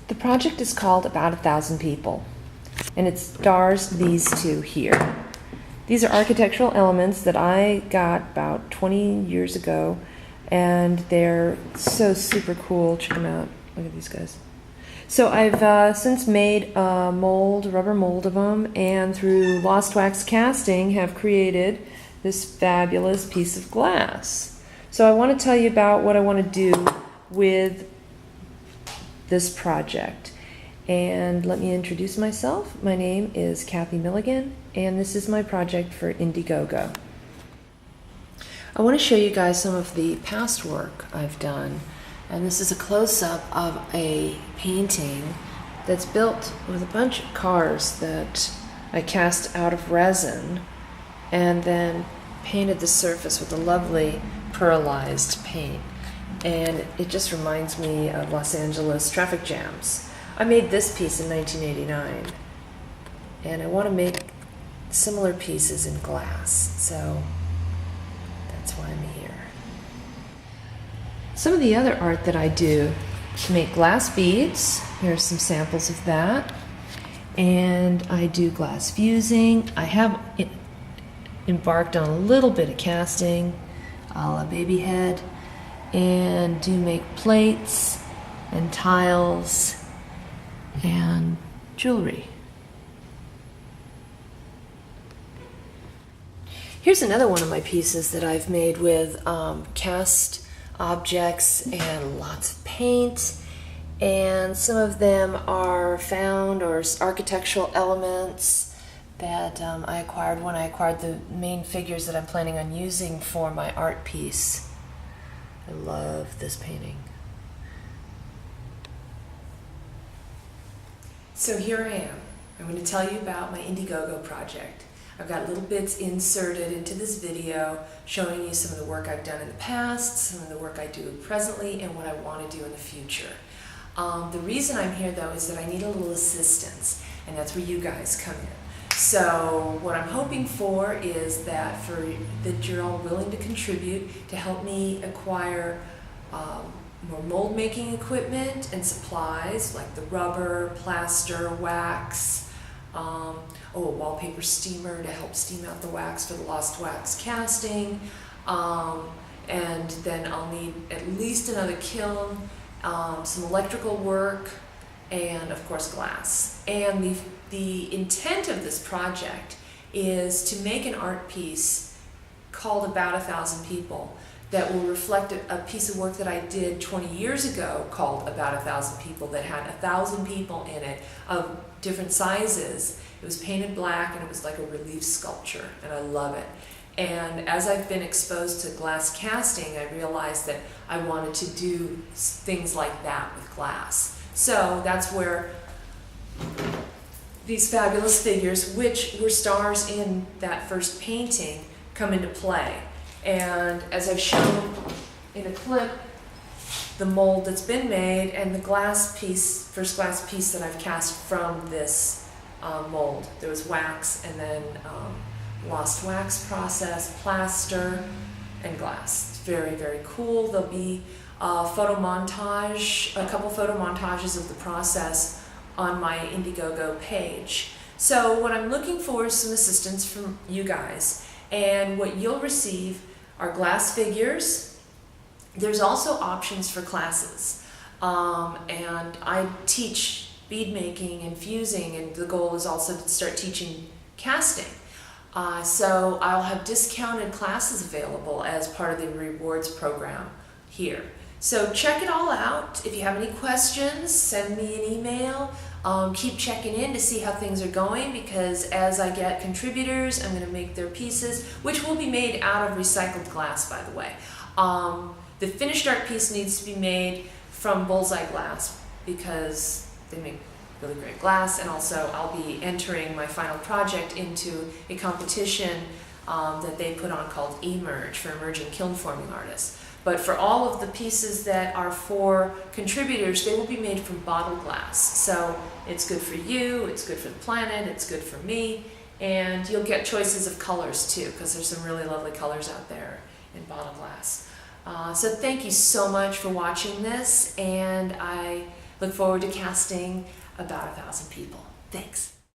The project is called About 1,000 People, and it stars these two here. These are architectural elements that I got about 20 years ago, and they're so super cool. Check them out. Look at these guys. So I've since made a rubber mold of them, and through lost wax casting have created this fabulous piece of glass. So I want to tell you about what I want to do with this project. And let me introduce myself. My name is Kathy Milligan, and this is my project for Indiegogo. I want to show you guys some of the past work I've done. And this is a close-up of a painting that's built with a bunch of cars that I cast out of resin and then painted the surface with a lovely pearlized paint. And it just reminds me of Los Angeles traffic jams. I made this piece in 1989, and I want to make similar pieces in glass, so that's why I'm here. Some of the other art that I do to make glass beads, here are some samples of that, and I do glass fusing. I have embarked on a little bit of casting, a la baby head, and do make plates and tiles and jewelry. Here's another one of my pieces that I've made with cast objects and lots of paint, and some of them are found or architectural elements that I acquired when I acquired the main figures that I'm planning on using for my art piece. I love this painting. So here I am. I'm going to tell you about my Indiegogo project. I've got little bits inserted into this video showing you some of the work I've done in the past, some of the work I do presently, and what I want to do in the future. The reason I'm here though is that I need a little assistance, and that's where you guys come in. So what I'm hoping for is that you're all willing to contribute to help me acquire more mold making equipment and supplies like the rubber, plaster, wax, a wallpaper steamer to help steam out the wax for the lost wax casting, and then I'll need at least another kiln, some electrical work, and of course glass. And the intent of this project is to make an art piece called About 1,000 People that will reflect a piece of work that I did 20 years ago called About 1,000 People that had 1,000 people in it of different sizes. It was painted black and it was like a relief sculpture, and I love it. And as I've been exposed to glass casting, I realized that I wanted to do things like that with glass. So that's where these fabulous figures, which were stars in that first painting, come into play. And as I've shown in a clip, the mold that's been made and the first glass piece that I've cast from this mold. There was wax and then lost wax process, plaster, and glass. It's very, very cool. There'll be a couple photo montages of the process on my Indiegogo page. So what I'm looking for is some assistance from you guys, and what you'll receive are glass figures. There's also options for classes, and I teach bead making and fusing, and the goal is also to start teaching casting. So I'll have discounted classes available as part of the rewards program here. So check it all out. If you have any questions, send me an email. Keep checking in to see how things are going, because as I get contributors, I'm going to make their pieces, which will be made out of recycled glass, by the way. The finished art piece needs to be made from bullseye glass because they make really great glass, and also I'll be entering my final project into a competition that they put on called Emerge for emerging kiln forming artists. But for all of the pieces that are for contributors, they will be made from bottle glass. So it's good for you, it's good for the planet, it's good for me, and you'll get choices of colors too, because there's some really lovely colors out there in bottle glass. So thank you so much for watching this, and I Look forward to casting about 1,000 people. Thanks.